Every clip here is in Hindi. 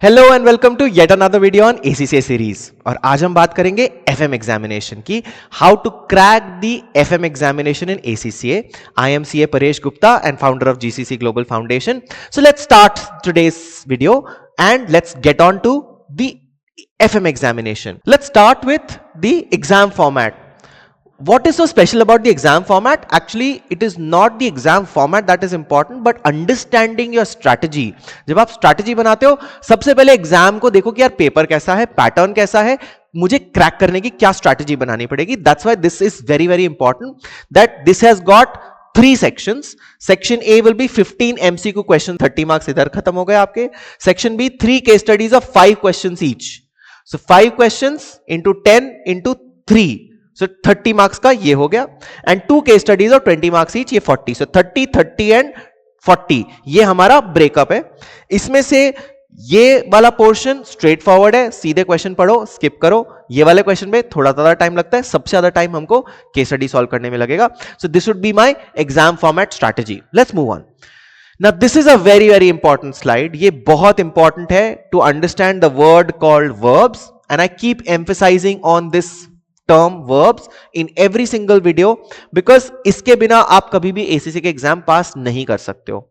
Hello and welcome to yet another video on ACCA series. और आज हम बात करेंगे एफएम एग्जामिनेशन की, how to crack the FM examination in ACCA. I am CA Paresh Gupta and founder of GCC global foundation. So let's start today's video and let's get on to the FM examination. Let's start with the exam format. What is so special about the exam format? Actually, it is not the exam format that is important, but understanding your strategy. जब आप strategy बनाते हो, सबसे पहले एग्जाम को देखो कि यार पेपर कैसा है, पैटर्न कैसा है, मुझे क्रैक करने की क्या स्ट्रैटेजी बनानी पड़ेगी. That's why this is very very important. That this has got 3 sections. Section A will be 15 MCQ question, 30 marks इधर खत्म हो गए आपके. Section B 3 case studies of 5 questions each. So 5 questions into 10 into 3. So 30 marks का ये हो गया. And 2 case studies of 20 marks each, ये 40. So 30, 30 and 40. ये हमारा ब्रेकअप है. इसमें से ये वाला पोर्शन स्ट्रेट फॉरवर्ड है, सीधे क्वेश्चन पढ़ो, स्किप करो. ये वाले क्वेश्चन में थोड़ा ज्यादा टाइम लगता है, सबसे ज्यादा टाइम हमको केस स्टडी सॉल्व करने में लगेगा. So this would be my exam format strategy. Let's move on. Now this is a very very important slide. ये बहुत important है to understand the word called verbs, and I keep emphasizing on this term verbs in every single video because इसके बिना आप कभी भी ACC के एग्जाम पास नहीं कर सकते हो.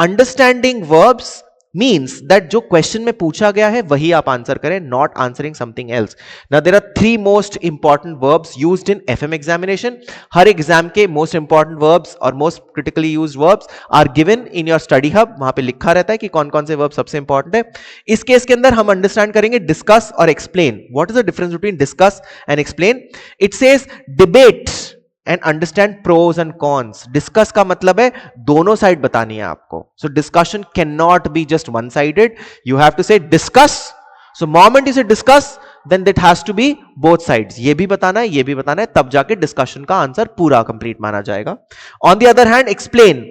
Understanding verbs means that जो क्वेश्चन में पूछा गया है वही आप आंसर करें, not answering something else. Now there are 3 most important verbs used in FM examination. Her exam के most important verbs और most critically used verbs are given in your study hub. वहां पे लिखा रहता है कि कौन कौन से verbs सबसे important है. इस केस के अंदर हम अंडरस्टैंड करेंगे discuss और explain. What is the difference between discuss and explain? It says debate and understand pros and cons. Discuss का मतलब है दोनों साइड बतानी है आपको. So discussion cannot be just one sided. You have to say discuss. So moment you say discuss, then that has to be both sides. ये भी बताना है, ये भी बताना है, तब जाके डिस्कशन का आंसर पूरा कंप्लीट माना जाएगा. On the other hand, explain.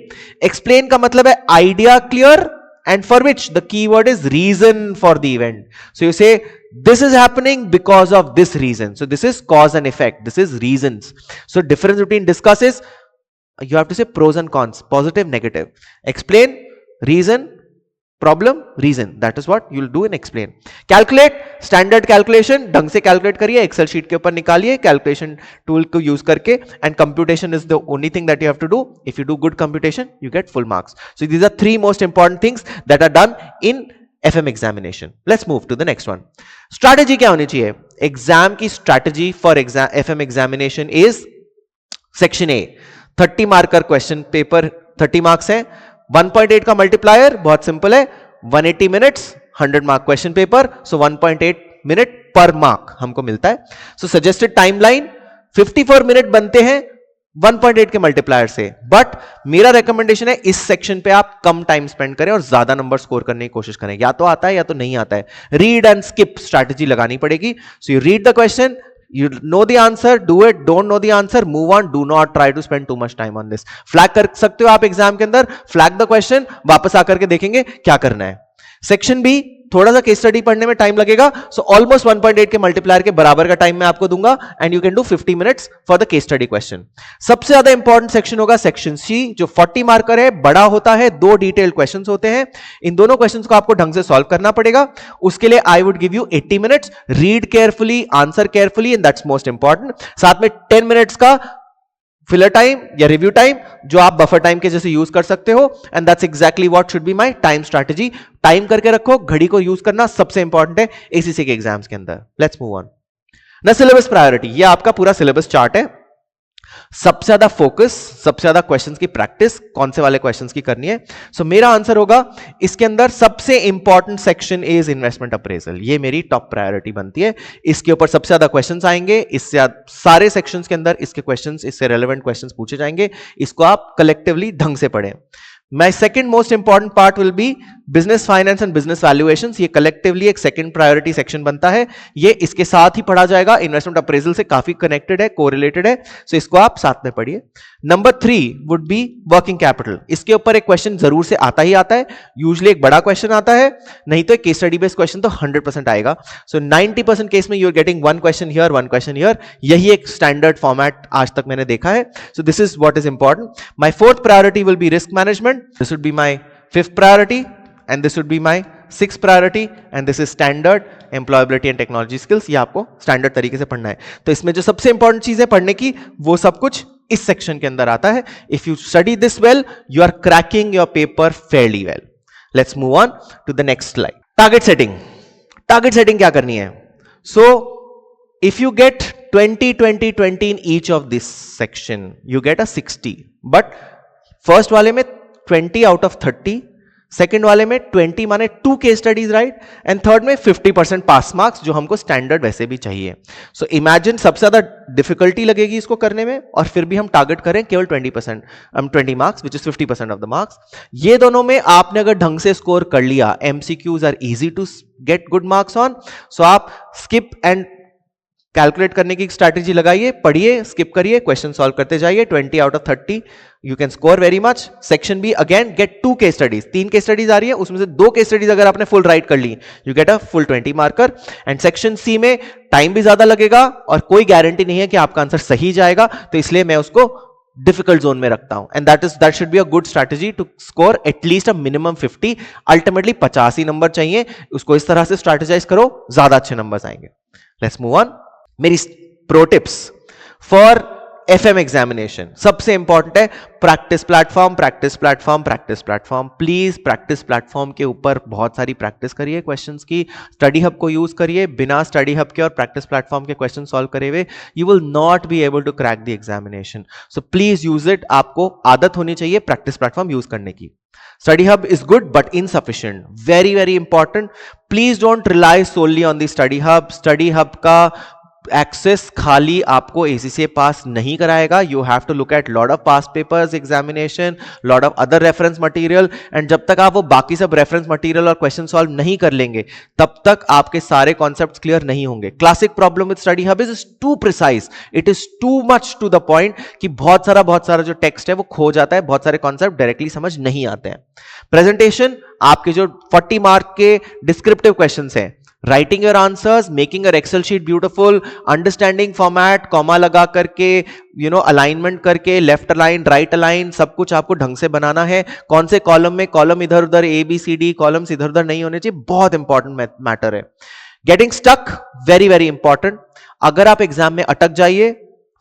Explain का मतलब है idea clear, and for which the keyword is reason for the event. So you say this is happening because of this reason. So this is cause and effect. This is reasons. So difference between discuss is you have to say pros and cons, positive, negative. Explain, reason, problem, reason. That is what you'll do in explain. Calculate, standard calculation. ढंग से calculate करिए, Excel sheet के ऊपर निकालिए, calculation tool को use करके. And computation is the only thing that you have to do. If you do good computation, you get full marks. So these are 3 most important things that are done in FM examination. Let's move to the next one. Strategy क्या होनी चाहिए? Exam की strategy for FM examination is section A. 30 marker question paper, 30 marks है. 1.8 का मल्टीप्लायर बहुत सिंपल है, 180 मिनट्स 100 मार्क क्वेश्चन पेपर. सो 1.8 मिनट पर मार्क हमको मिलता है. सो सजेस्टेड टाइमलाइन 54 मिनट बनते हैं 1.8 के मल्टीप्लायर से. बट मेरा रिकमेंडेशन है इस सेक्शन पे आप कम टाइम स्पेंड करें और ज्यादा नंबर स्कोर करने की कोशिश करें. या तो आता है या तो नहीं आता है. रीड एंड स्किप स्ट्रैटेजी लगानी पड़ेगी. So you read the question, you know the answer, do it. Don't know the answer, move on. Do not try to spend too much time on this. Flag कर सकते हो आप एग्जाम के अंदर, flag the question, वापस आकर के देखेंगे क्या करना है. सेक्शन बी थोड़ा सा केस स्टडी पढ़ने में टाइम लगेगा. सो ऑलमोस्ट 1.8 के मल्टीप्लायर के बराबर का टाइम मैं आपको दूंगा and you can do 50 minutes for the case study question. सबसे ज्यादा इंपॉर्टेंट सेक्शन होगा सेक्शन सी, जो 40 मार्कर है, बड़ा होता है, 2 डिटेल्ड क्वेश्चंस होते हैं. इन दोनों क्वेश्चंस को आपको ढंग से सॉल्व करना पड़ेगा. उसके लिए I would give you 80 minutes. Read carefully, answer carefully, and that's most important. साथ में 10 मिनट्स का फिलर टाइम या रिव्यू टाइम जो आप बफर टाइम के जैसे यूज कर सकते हो. And that's exactly what should be my time strategy. Time करके रखो, घड़ी को यूज करना सबसे इंपॉर्टेंट है एसीसी के एग्जाम्स के अंदर. Let's move on. ना सिलेबस प्रायोरिटी, ये आपका पूरा सिलेबस चार्ट है. सबसे ज्यादा फोकस, सबसे ज्यादा क्वेश्चंस की प्रैक्टिस कौन से वाले क्वेश्चंस की करनी है. सो मेरा आंसर होगा इसके अंदर सबसे important section is investment appraisal. ये मेरी टॉप प्रायोरिटी बनती है. इसके ऊपर सबसे ज्यादा क्वेश्चंस आएंगे. इससे सारे सेक्शंस के अंदर इसके क्वेश्चंस, इससे रेलेवेंट क्वेश्चंस पूछे जाएंगे. इसको आप कलेक्टिवली ढंग से पढ़ें. My second most important part will be business finance and business valuations. ये कलेक्टिवली एक सेकंड प्रायोरिटी सेक्शन बनता है. ये इसके साथ ही पढ़ा जाएगा. इन्वेस्टमेंट अप्रेजल से काफी कनेक्टेड है, कोरिलेटेड है. सो इसको आप साथ में पढ़िए. Number 3 would be working capital. इसके ऊपर एक क्वेश्चन जरूर से आता ही आता है. यूजुअली एक बड़ा क्वेश्चन आता है, नहीं तो एक केस स्टडी बेस्ड क्वेश्चन तो 100% आएगा. सो 90% केस में you are getting 1 question here, 1 question here. यही एक स्टैंडर्ड फॉर्मेट आज तक मैंने देखा है. So this is what is important. My 4th priority will be risk management. This would be my 5th priority. and this would be my 6 priority and this is standard employability and technology skills. ये आपको स्टैंडर्ड तरीके से पढ़ना है। तो इसमें जो सबसे इंपॉर्टेंट चीज है पढ़ने की, वो सब कुछ इस सेक्शन के अंदर आता है। If you study this well, you are cracking your paper fairly well. Let's move on to the next slide. Target setting. Target setting क्या करनी है? So if you get 20 20 20 in each of this section, you get a 60, but first वाले में 20 out of 30, सेकेंड वाले में 20 माने 2 case studies right, and third में 50% पास मार्क्स जो हमको स्टैंडर्ड वैसे भी चाहिए। सो इमेजिन सबसे ज्यादा डिफिकल्टी लगेगी इसको करने में, और फिर भी हम टारगेट करें केवल 20%, 20 marks which is 50% of the marks. ये दोनों में आपने अगर ढंग से स्कोर कर लिया, MCQs are easy to get good marks on, so आप स्किप एंड कैलकुलेट करने की स्ट्रैटेजी लगाइए, पढ़िए, स्किप करिए, क्वेश्चन सॉल्व करते जाइए। 20 out of 30 you can score very much. Section B again get 2 case studies, 3 case studies आ रही है, उसमें से 2 केस स्टडीज अगर आपने फुल राइट कर ली, you get a full 20 marker. And section C में टाइम भी ज्यादा लगेगा और कोई गारंटी नहीं है कि आपका आंसर सही जाएगा, तो इसलिए मैं उसको डिफिकल्ट जोन में रखता हूं। And that should be a good strategy to score at least a minimum 50, ultimately 50 ही नंबर चाहिए। उसको इस तरह से स्ट्रैटेजाइज करो, ज्यादा अच्छे नंबर आएंगे। Let's move on. मेरी pro tips for FM examination, सबसे इंपॉर्टेंट है practice platform, practice platform, practice platform. Please practice platform के ऊपर बहुत सारी प्रैक्टिस करिए क्वेश्चंस की। स्टडी हब को यूज करिए। बिना स्टडी हब के और प्रैक्टिस प्लेटफॉर्म के क्वेश्चन सॉल्व करे हुए you will not be able to crack the examination. So please use it. आपको आदत होनी चाहिए प्रैक्टिस प्लेटफॉर्म यूज करने की। Study Hub is good but insufficient. Very, very important. Please don't rely solely on the Study Hub. Study Hub का एक्सेस खाली आपको ACCA पास नहीं कराएगा। You have to look at lot of past papers examination, lot of other reference material, and जब तक आप वो बाकी सब रेफरेंस मटेरियल और क्वेश्चन सॉल्व नहीं कर लेंगे, तब तक आपके सारे कॉन्सेप्ट्स क्लियर नहीं होंगे। Classic problem with study hub is too precise, it is too much to the point कि बहुत सारा जो टेक्स्ट है वो खो जाता है, बहुत सारे कॉन्सेप्ट डायरेक्टली समझ नहीं आते हैं। प्रेजेंटेशन, आपके जो 40 मार्क के डिस्क्रिप्टिव क्वेश्चंस हैं, writing your answers, making your excel sheet beautiful, understanding format, comma लगा करके, अलाइनमेंट करके, लेफ्ट अलाइन, राइट अलाइन, सब कुछ आपको ढंग से बनाना है। कौन से कॉलम में, कॉलम इधर उधर ABCD कॉलम्स इधर उधर नहीं होने चाहिए, बहुत इंपॉर्टेंट मैटर है। Getting stuck, very very important. अगर आप एग्जाम में अटक जाइए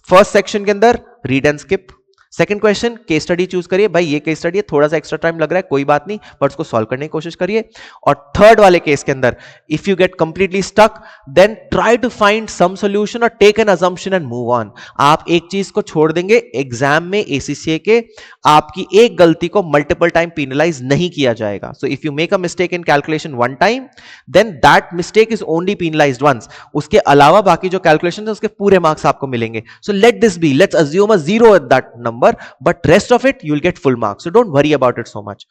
फर्स्ट सेक्शन के अंदर, read and skip. Second question, case study choose करिए। भाई ये केस स्टडी है, थोड़ा सा एक्स्ट्रा टाइम लग रहा है, कोई बात नहीं, बट उसको सॉल्व करने की कोशिश करिए। और थर्ड वाले केस के अंदर, if you get completely stuck, then try to find some solution और take an assumption and move on. आप एक चीज को छोड़ देंगे, एग्जाम में ACCA के आपकी एक गलती को मल्टीपल टाइम पेनलाइज नहीं किया जाएगा। So if you make a mistake in calculation one time, then that mistake is only penalised once. उसके अलावा बाकी जो कैलकुलेशन है उसके पूरे मार्क्स आपको मिलेंगे। So let this be, let's assume a 0 at that number, but rest of it you'll get full marks, so don't worry about it so much.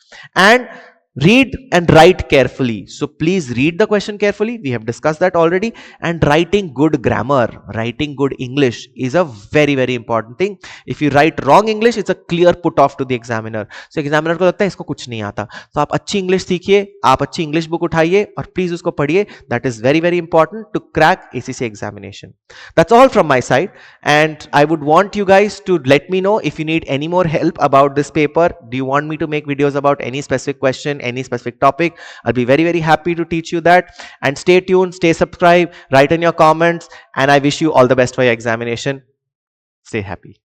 And read and write carefully. So please read the question carefully, we have discussed that already. And writing good grammar, writing good English is a very very important thing. If you write wrong English, it's a clear put off to the examiner. So examiner को लगता है इसको कुछ नहीं आता, तो आप अच्छी इंग्लिश सीखिए, आप अच्छी इंग्लिश बुक उठाइए और प्लीज उसको पढ़िए। That is very very important to crack ACCA examination. That's all from my side, and I would want you guys to let me know if you need any more help about this paper. Do you want me to make videos about any specific question, any specific topic? I'll be very very happy to teach you that. And stay tuned, stay subscribed, write in your comments, and I wish you all the best for your examination. Stay happy.